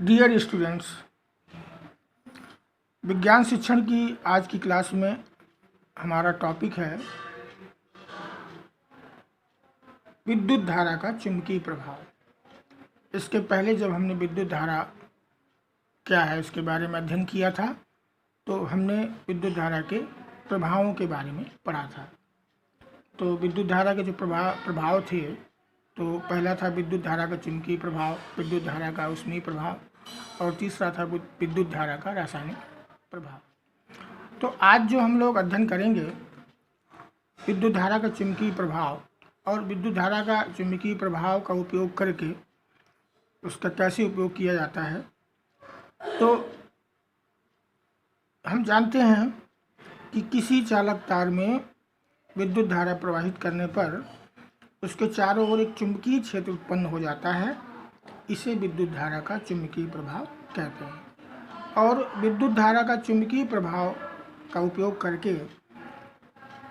Dear students, विज्ञान शिक्षण की आज की क्लास में हमारा टॉपिक है विद्युत धारा का चुंबकीय प्रभाव। इसके पहले जब हमने विद्युत धारा क्या है इसके बारे में अध्ययन किया था तो हमने विद्युत धारा के प्रभावों के बारे में पढ़ा था। तो विद्युत धारा के जो प्रभाव थे तो पहला था विद्युत धारा का चुंबकीय प्रभाव, विद्युत धारा का ऊष्मीय प्रभाव और तीसरा था विद्युत धारा का रासायनिक प्रभाव। तो आज जो हम लोग अध्ययन करेंगे विद्युत धारा का चुंबकीय प्रभाव और विद्युत धारा का चुंबकीय प्रभाव का उपयोग करके उसका कैसे उपयोग किया जाता है। तो हम जानते हैं कि किसी चालक तार में विद्युत धारा प्रवाहित करने पर उसके चारों ओर एक चुंबकीय क्षेत्र उत्पन्न हो जाता है। इसे विद्युत धारा का चुंबकीय प्रभाव कहते हैं। और विद्युत धारा का चुंबकीय प्रभाव का उपयोग करके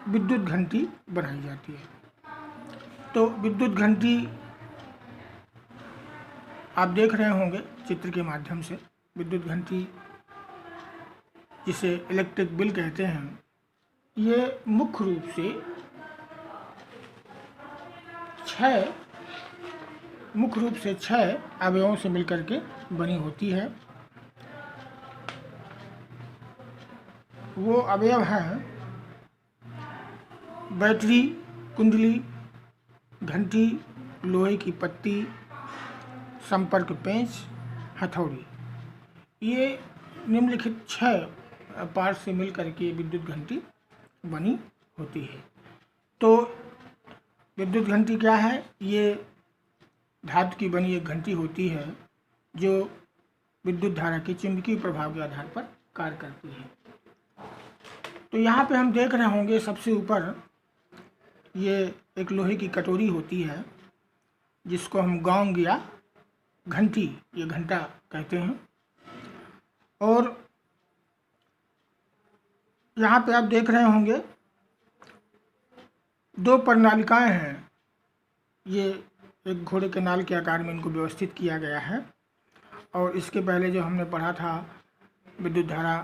विद्युत घंटी बनाई जाती है। तो विद्युत घंटी आप देख रहे होंगे चित्र के माध्यम से। विद्युत घंटी जिसे इलेक्ट्रिक बिल कहते हैं, ये मुख्य रूप से छह अवयवों से मिलकर के बनी होती है। वो अवयव हैं बैटरी, कुंडली, घंटी, लोहे की पत्ती, संपर्क पेंच, हथौड़ी। ये निम्नलिखित 6 पार्ट से मिलकर के विद्युत घंटी बनी होती है। तो विद्युत घंटी क्या है? ये धातु की बनी एक घंटी होती है जो विद्युत धारा के चुंबकीय प्रभाव के आधार पर कार्य करती है। तो यहाँ पे हम देख रहे होंगे सबसे ऊपर ये एक लोहे की कटोरी होती है जिसको हम गौंग या घंटी, ये घंटा कहते हैं। और यहाँ पे आप देख रहे होंगे 2 प्रणालिकाएं हैं। ये एक घोड़े के नाल के आकार में इनको व्यवस्थित किया गया है। और इसके पहले जो हमने पढ़ा था विद्युत धारा,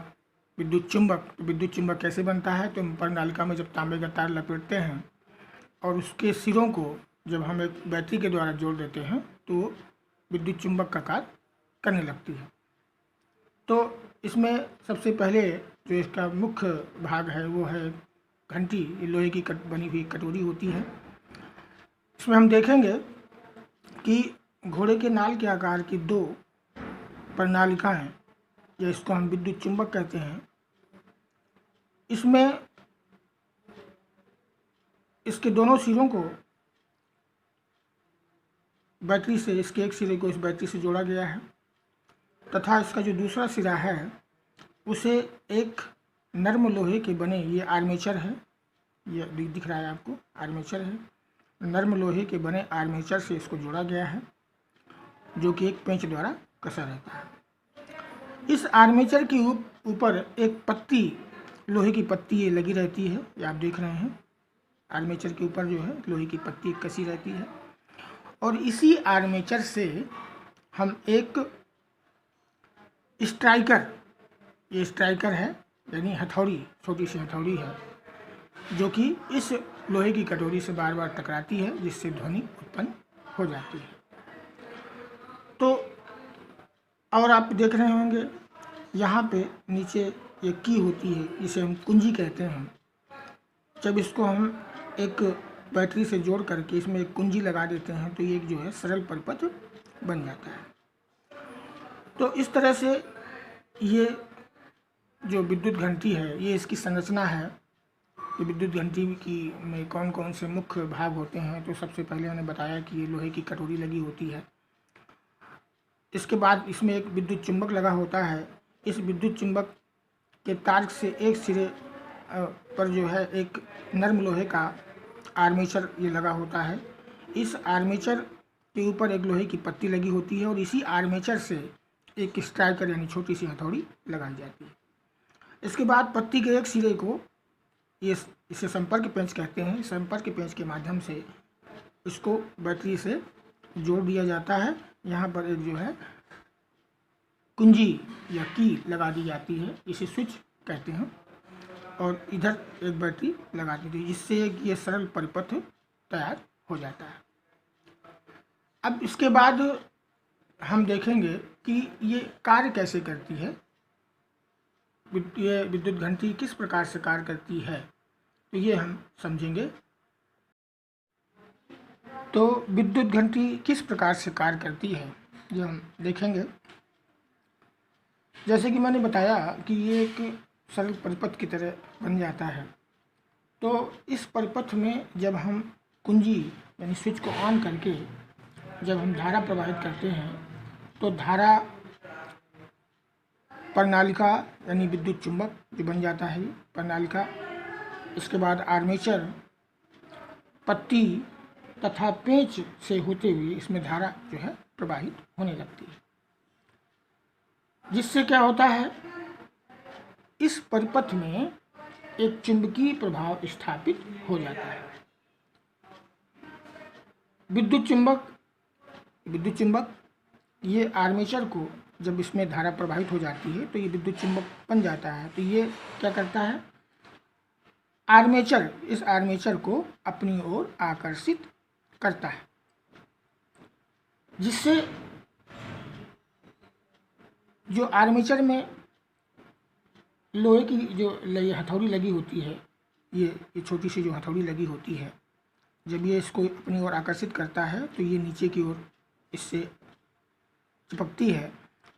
विद्युत चुंबक कैसे बनता है। तो प्रणालिका में जब तांबे का तार लपेटते हैं और उसके सिरों को जब हम एक बैटरी के द्वारा जोड़ देते हैं तो विद्युत चुंबक का कार्य करने लगती है। तो इसमें सबसे पहले जो इसका मुख्य भाग है वो है घंटी। ये लोहे की बनी हुई कटोरी होती है। इसमें हम देखेंगे कि घोड़े के नाल के आकार की 2 प्रणालिकाएं, या इसको हम विद्युत चुंबक कहते हैं। इसमें इसके दोनों सिरों को बैटरी से, इसके एक सिरे को इस बैटरी से जोड़ा गया है तथा इसका जो दूसरा सिरा है उसे एक नर्म लोहे के बने, ये आर्मेचर है, ये दिख रहा है आपको, आर्मेचर है। नर्म लोहे के बने आर्मेचर से इसको जोड़ा गया है जो कि एक पेंच द्वारा कसा रहता है। इस आर्मेचर के ऊपर एक पत्ती, लोहे की पत्ती ये लगी रहती है, ये आप देख रहे हैं। आर्मेचर के ऊपर जो है लोहे की पत्ती कसी रहती है। और इसी आर्मेचर से हम एक स्ट्राइकर, ये स्ट्राइकर है यानी हथौड़ी, छोटी सी हथौड़ी है जो कि इस लोहे की कटोरी से बार बार टकराती है जिससे ध्वनि उत्पन्न हो जाती है। तो और आप देख रहे होंगे यहाँ पे नीचे एक की होती है जिसे हम कुंजी कहते हैं। जब इसको हम एक बैटरी से जोड़ करके इसमें एक कुंजी लगा देते हैं तो ये जो है सरल परिपथ बन जाता है। तो इस तरह से ये जो विद्युत घंटी है, ये इसकी संरचना है। ये विद्युत घंटी की में कौन कौन से मुख्य भाग होते हैं। तो सबसे पहले मैंने बताया कि ये लोहे की कटोरी लगी होती है। इसके बाद इसमें एक विद्युत चुंबक लगा होता है। इस विद्युत चुंबक के तार से एक सिरे पर जो है एक नर्म लोहे का आर्मेचर ये लगा होता है। इस आर्मेचर के ऊपर एक लोहे की पत्ती लगी होती है और इसी आर्मेचर से एक स्ट्राइकर यानी छोटी सी हथौड़ी लगाई जाती है। इसके बाद पत्ती के एक सिरे को इसे संपर्क पेंच कहते हैं। संपर्क पेंच के माध्यम से इसको बैटरी से जोड़ दिया जाता है। यहाँ पर एक जो है कुंजी या की लगा दी जाती है, इसे स्विच कहते हैं, और इधर एक बैटरी लगा दी थी, जिससे ये सरल परिपथ तैयार हो जाता है। अब इसके बाद हम देखेंगे कि ये कार्य कैसे करती है, ये विद्युत घंटी किस प्रकार से कार्य करती है, तो ये हम समझेंगे। तो विद्युत घंटी किस प्रकार से कार्य करती है ये हम देखेंगे। जैसे कि मैंने बताया कि ये एक सरल परिपथ की तरह बन जाता है। तो इस परिपथ में जब हम कुंजी यानी स्विच को ऑन करके जब हम धारा प्रवाहित करते हैं तो धारा प्रणालिका यानी विद्युत चुंबक जो बन जाता है ये प्रणालिका, इसके बाद आर्मेचर, पत्ती तथा पेंच से होते हुए इसमें धारा जो है प्रवाहित होने लगती है, जिससे क्या होता है, इस परिपथ में एक चुंबकीय प्रभाव स्थापित हो जाता है। विद्युत चुंबक ये आर्मेचर को जब इसमें धारा प्रवाहित हो जाती है तो ये विद्युत चुंबक बन जाता है। तो ये क्या करता है, इस आर्मेचर को अपनी ओर आकर्षित करता है, जिससे जो आर्मेचर में लोहे की जो हथौड़ी लगी होती है, ये छोटी सी जो हथौड़ी लगी होती है, जब ये इसको अपनी ओर आकर्षित करता है तो ये नीचे की ओर इससे चिपकती है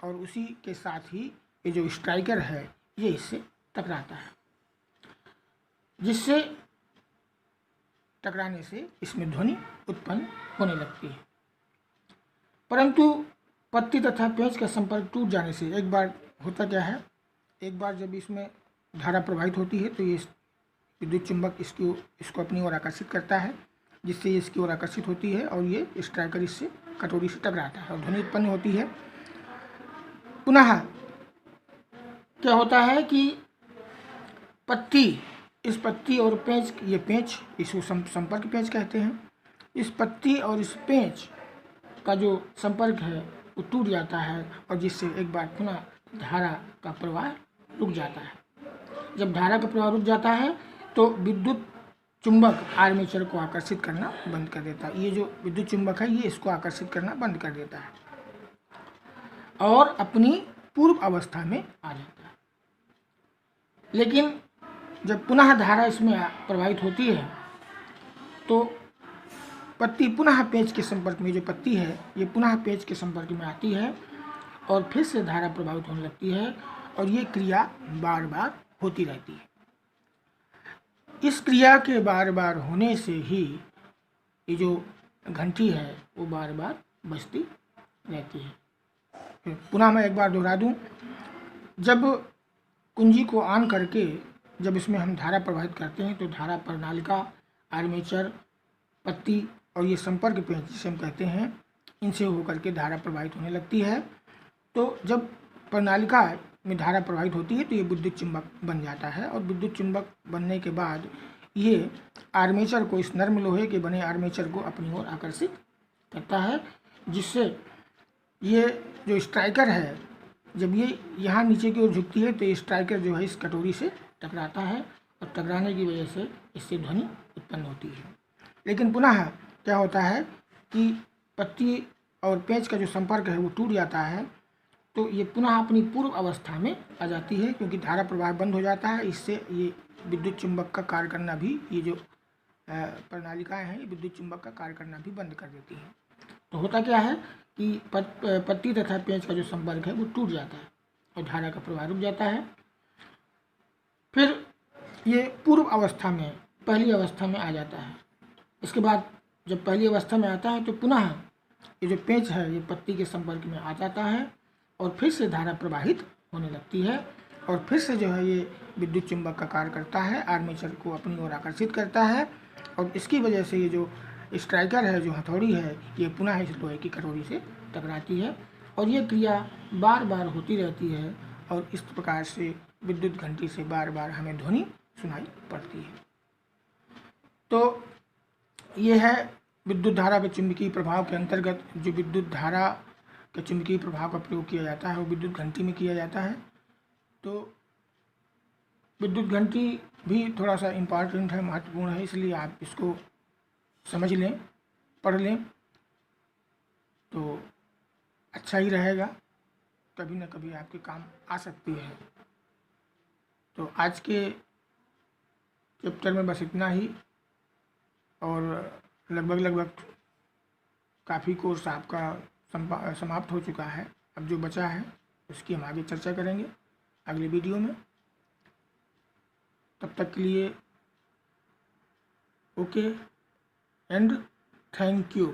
और उसी के साथ ही ये जो स्ट्राइकर है ये इससे टकराता है, जिससे टकराने से इसमें ध्वनि उत्पन्न होने लगती है। परंतु पत्ती तथा पेंच का संपर्क टूट जाने से एक बार होता क्या है, एक बार जब इसमें धारा प्रवाहित होती है तो ये विद्युत चुंबक इसको अपनी ओर आकर्षित करता है, जिससे ये इसकी ओर आकर्षित होती है और ये स्ट्राइकर इससे कटोरी से टकराता है और ध्वनि उत्पन्न होती है। पुनः क्या होता है कि इस पत्ती और पेंच, ये पेंच इसको संपर्क पेंच कहते हैं, इस पत्ती और इस पेंच का जो संपर्क है वो टूट जाता है और जिससे एक बार पुनः धारा का प्रवाह रुक जाता है। जब धारा का प्रवाह रुक जाता है तो विद्युत चुंबक आर्मेचर को आकर्षित करना बंद कर देता है। ये जो विद्युत चुंबक है ये इसको आकर्षित करना बंद कर देता है और अपनी पूर्व अवस्था में आ जाता है। लेकिन जब पुनः धारा इसमें प्रवाहित होती है तो पत्ती पुनः पेंच के संपर्क में, जो पत्ती है ये पुनः पेंच के संपर्क में आती है और फिर से धारा प्रवाहित होने लगती है और ये क्रिया बार बार होती रहती है। इस क्रिया के बार बार होने से ही ये जो घंटी है वो बार बार बजती रहती है। पुनः मैं एक बार दोहरा दूं, जब कुंजी को ऑन करके जब इसमें हम धारा प्रवाहित करते हैं तो धारा प्रणालिका, आर्मेचर, पत्ती और ये संपर्क पेंच जिसे हम कहते हैं, इनसे होकर के धारा प्रवाहित होने लगती है। तो जब प्रणालिका में धारा प्रवाहित होती है तो ये विद्युत चुंबक बन जाता है और विद्युत चुंबक बनने के बाद ये आर्मेचर को, इस नर्म लोहे के बने आर्मेचर को अपनी ओर आकर्षित करता है, जिससे ये जो स्ट्राइकर है जब ये यहाँ नीचे की ओर झुकती है तो ये स्ट्राइकर जो है इस कटोरी से टकराता है और टकराने की वजह से इससे ध्वनि उत्पन्न होती है। लेकिन पुनः क्या होता है कि पत्ती और पेंच का जो संपर्क है वो टूट जाता है तो ये पुनः अपनी पूर्व अवस्था में आ जाती है, क्योंकि धारा प्रवाह बंद हो जाता है। इससे ये विद्युत चुंबक का कार्य करना भी, ये जो प्रणालिकाएं हैं ये विद्युत चुंबक का कार्य करना भी बंद कर देती हैं। तो होता क्या है कि पत्ती तथा पेंच का जो संपर्क है वो टूट जाता है और धारा का प्रवाह रुक जाता है। फिर ये पूर्व अवस्था में, पहली अवस्था में आ जाता है। इसके बाद जब पहली अवस्था में आता है तो पुनः ये जो पेंच है ये पत्ती के संपर्क में आ जाता है और फिर से धारा प्रवाहित होने लगती है और फिर से जो है ये विद्युत चुंबक का कार्य करता है, आर्मेचर को अपनी ओर आकर्षित करता है और इसकी वजह से ये जो स्ट्राइकर है, जो हथौड़ी है, ये पुनः इस लोहे की कटोरी से टकराती है और ये क्रिया बार बार होती रहती है और इस प्रकार से विद्युत घंटी से बार बार हमें ध्वनि सुनाई पड़ती है। तो ये है विद्युत धारा व चुंबकीय प्रभाव के अंतर्गत जो विद्युत धारा के चुंबकीय प्रभाव का प्रयोग किया जाता है वो विद्युत घंटी में किया जाता है। तो विद्युत घंटी भी थोड़ा सा इम्पॉर्टेंट है, महत्वपूर्ण है, इसलिए आप इसको समझ लें, पढ़ लें तो अच्छा ही रहेगा, कभी ना कभी आपके काम आ सकती है। तो आज के चैप्टर में बस इतना ही, और लगभग काफ़ी कोर्स आपका समाप्त हो चुका है। अब जो बचा है उसकी हम आगे चर्चा करेंगे अगले वीडियो में। तब तक के लिए ओके एंड थैंक यू।